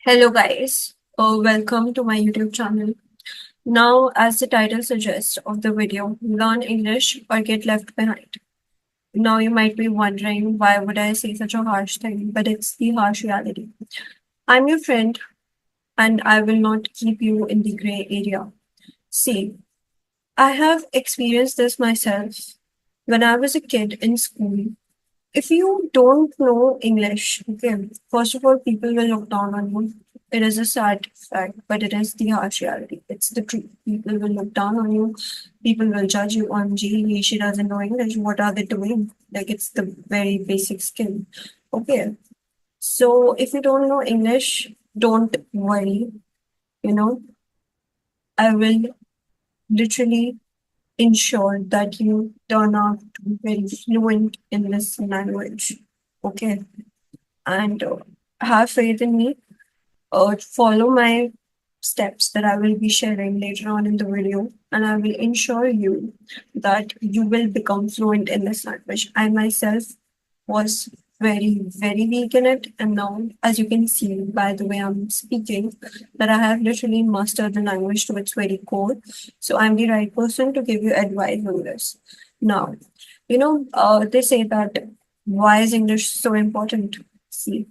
Hello, guys. Welcome to my YouTube channel. Now, as the title suggests of the video, learn English or get left behind. Now, you might be wondering why would I say such a harsh thing, but it's the harsh reality. I'm your friend, and I will not keep you in the gray area. See, I have experienced this myself when I was a kid in school. If you don't know English, okay, first of all, people will look down on you. It is a sad fact, but it is the harsh reality. It's the truth. People will look down on you. People will judge you on, gee, she doesn't know English. What are they doing? Like, it's the very basic skill. Okay. So, if you don't know English, don't worry. You know, I will literally ensure that you turn out to be very fluent in this language. Okay. And have faith in me. Follow my steps that I will be sharing later on in the video, and I will ensure you that you will become fluent in this language. I myself was very, very weak in it, and now, as you can see by the way I'm speaking, that I have literally mastered the language to its very core. So I'm the right person to give you advice on this. Now, they say that why is English so important? See,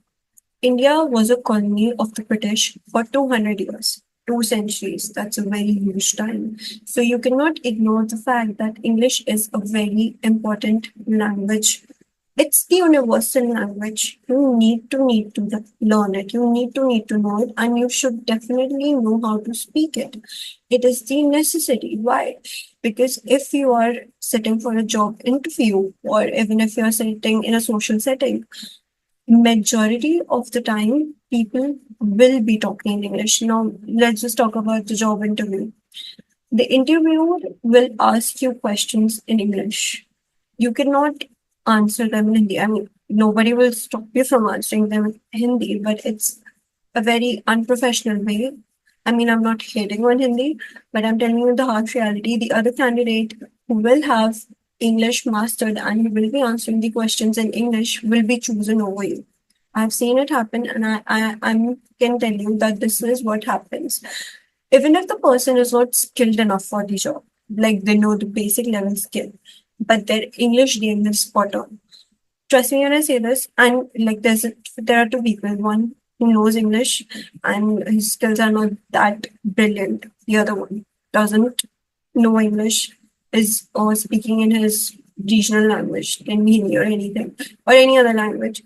India was a colony of the British for 200 years, 2 centuries. That's a very huge time. So you cannot ignore the fact that English is a very important language. It's the universal language. You need to learn it. You need to know it, and you should definitely know how to speak it. It is the necessity. Why? Because if you are sitting for a job interview, or even if you are sitting in a social setting, majority of the time people will be talking in English. Now, let's just talk about the job interview. The interviewer will ask you questions in English. You cannot answer them in Hindi. I mean, nobody will stop you from answering them in Hindi, but it's a very unprofessional way. I mean, I'm not hating on Hindi, but I'm telling you the harsh reality. The other candidate who will have English mastered and who will be answering the questions in English will be chosen over you. I've seen it happen, and I can tell you that this is what happens. Even if the person is not skilled enough for the job, like they know the basic level skill, but their English game is spot on. Trust me when I say this. And like there are two people, one who knows English and his skills are not that brilliant. The other one doesn't know English, is speaking in his regional language, can be Hindi or anything, or any other language.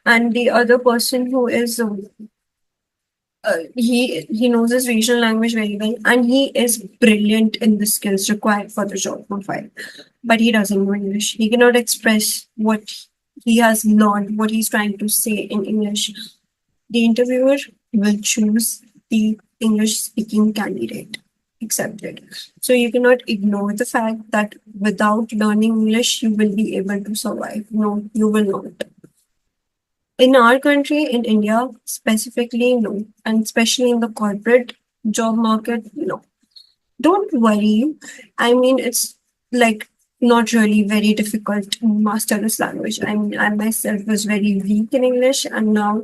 And the other person who is he knows his regional language very well, and he is brilliant in the skills required for the job profile, but he doesn't know English. He cannot express what he has learned, what he's trying to say in English. The interviewer will choose the English speaking candidate. Accepted. So you cannot ignore the fact that without learning English, you will be able to survive. No, you will not. In our country, in India specifically, no, and especially in the corporate job market, no. Don't worry. I mean, it's like not really very difficult to master this language. I mean, I myself was very weak in English, and now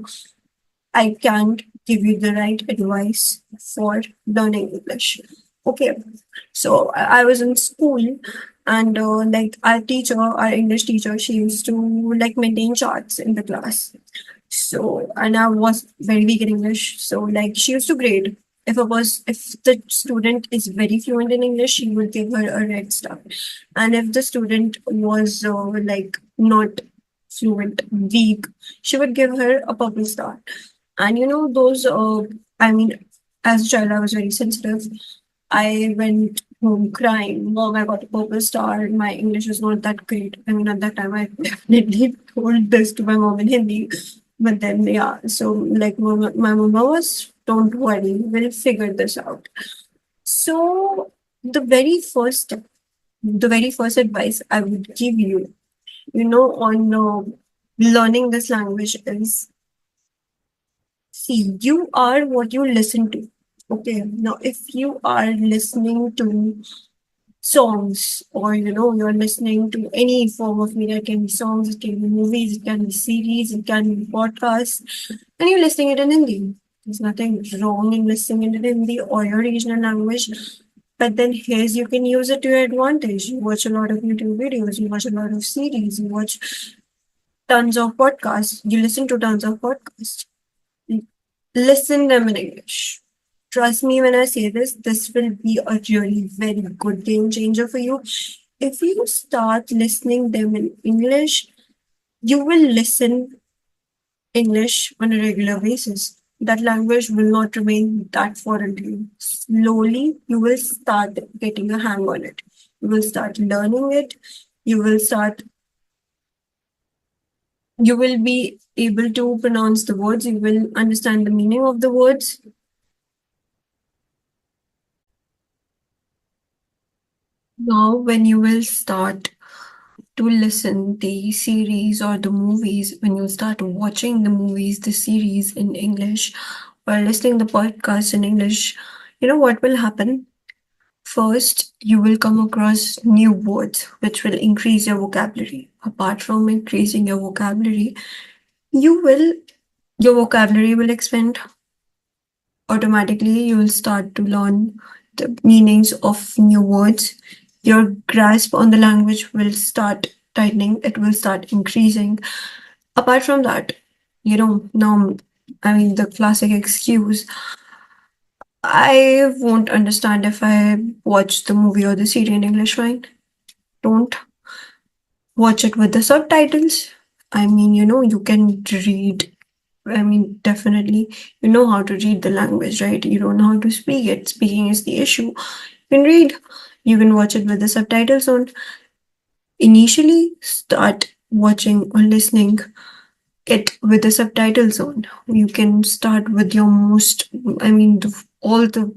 I can't give you the right advice for learning English. Okay, so I was in school, and like our English teacher, she used to like maintain charts in the class. So, and I was very weak in English. So, like, she used to grade. If the student is very fluent in English, she would give her a red star. And if the student was like not fluent, weak, she would give her a purple star. And I mean, as a child, I was very sensitive. I went home crying. Mom, I got a purple star. My English was not that great. I mean, at that time, I definitely told this to my mom in Hindi. But then, yeah, so like my mama was, don't worry, we'll figure this out. So, the very first advice I would give you, on learning this language is, see, you are what you listen to. Okay, now if you are listening to songs, or you're listening to any form of media, it can be songs, it can be movies, it can be series, it can be podcasts, and you're listening it in Hindi, There's nothing wrong in listening in Hindi or your regional language. But then here's you can use it to your advantage. You watch a lot of YouTube videos, you watch a lot of series, you watch tons of podcasts, you listen to tons of podcasts. Listen them in English. Trust me when I say this, this will be a really very good game changer for you. If you start listening them in English, you will listen English on a regular basis. That language will not remain that foreign to you. Slowly, you will start getting a hang on it. You will start learning it. You will start, you will be able to pronounce the words. You will understand the meaning of the words. Now, when you will start to listen the series or the movies, when you start watching the movies, the series in English, or listening the podcast in English, you know what will happen? First, you will come across new words which will increase your vocabulary. Apart from increasing your vocabulary, you will your vocabulary will expand. Automatically you will start to learn the meanings of new words. Your grasp on the language will start tightening, it will start increasing. Apart from that, now, I mean, the classic excuse, I won't understand if I watch the movie or the series in English, fine. Don't watch it with the subtitles. I mean, you can read. I mean, definitely, you know how to read the language, right? You don't know how to speak it. Speaking is the issue. You can read, you can watch it with the subtitles on. Initially, start watching or listening it with the subtitles on. You can start with your most, I mean, all the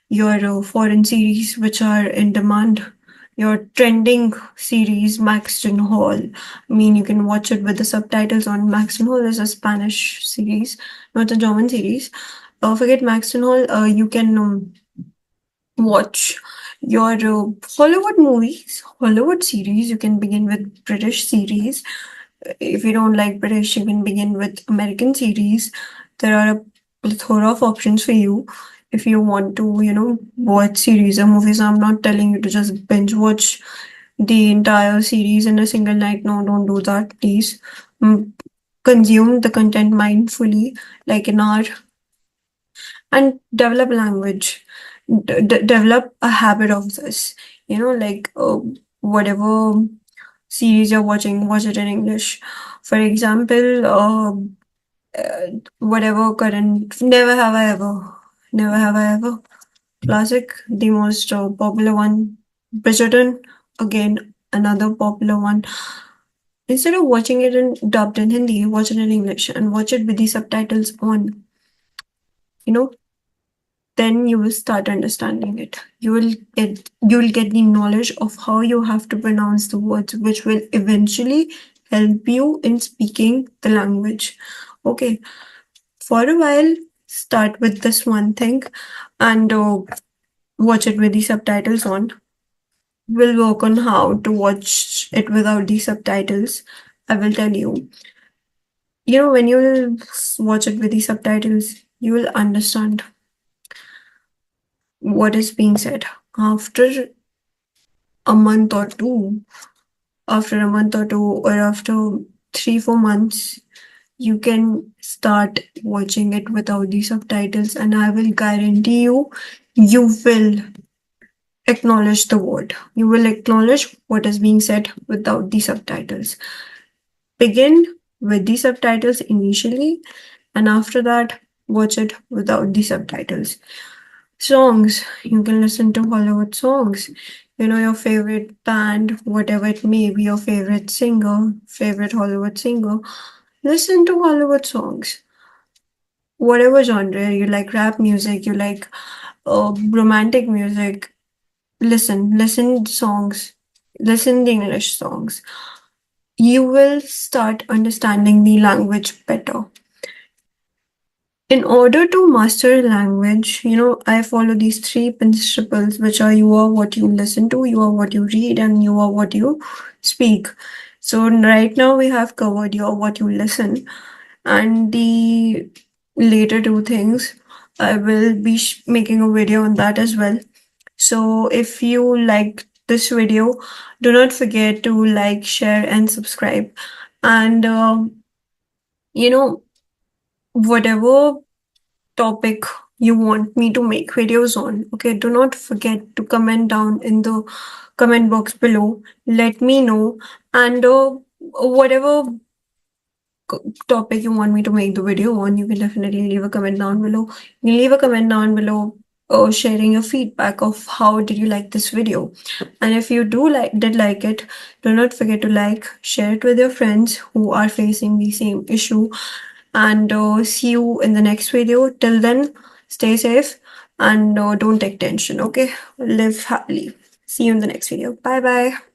your foreign series which are in demand, your trending series, Maxton Hall. I mean, you can watch it with the subtitles on. Maxton Hall is a Spanish series, not a German series. Forget Maxton Hall. You can watch your Hollywood movies, Hollywood series. You can begin with British series. If you don't like British, you can begin with American series. There are a plethora of options for you. If you want to, watch series or movies, I'm not telling you to just binge watch the entire series in a single night. No, don't do that, please. Consume the content mindfully, like an hour, and develop language. Develop a habit of this. Like whatever series you're watching, watch it in English. For example, whatever current, never have I ever, classic, the most popular one, Bridgerton, again, another popular one. Instead of watching it in dubbed in Hindi, watch it in English and watch it with the subtitles on. You know, then you will start understanding it. You will get the knowledge of how you have to pronounce the words, which will eventually help you in speaking the language. Okay, for a while, start with this one thing and watch it with the subtitles on. We'll work on how to watch it without the subtitles. I will tell you. When you watch it with the subtitles, you will understand what is being said. After a month or two, after a month or two, or after 3, 4 months, you can start watching it without the subtitles, and I will guarantee you, you will acknowledge the word. You will acknowledge what is being said without the subtitles. Begin with the subtitles initially, and after that, watch it without the subtitles. Songs, you can listen to Hollywood songs. Your favorite band, whatever it may be, your favorite singer, favorite Hollywood singer. Listen to Hollywood songs. Whatever genre you like, rap music, you like romantic music. Listen songs, listen the English songs. You will start understanding the language better. In order to master language, I follow these three principles, which are: you are what you listen to, you are what you read, and you are what you speak. So right now we have covered you are what you listen, and the later two things. I will be making a video on that as well. So if you like this video, do not forget to like, share, and subscribe. And you know, whatever topic you want me to make videos on, okay, do not forget to comment down in the comment box below. Let me know, and whatever topic you want me to make the video on, you can definitely leave a comment down below. You can leave a comment down below sharing your feedback of how did you like this video. And if you did like it, do not forget to like, share it with your friends who are facing the same issue. And see you in the next video. Till then, stay safe and don't take tension, okay? Live happily. See you in the next video. Bye bye.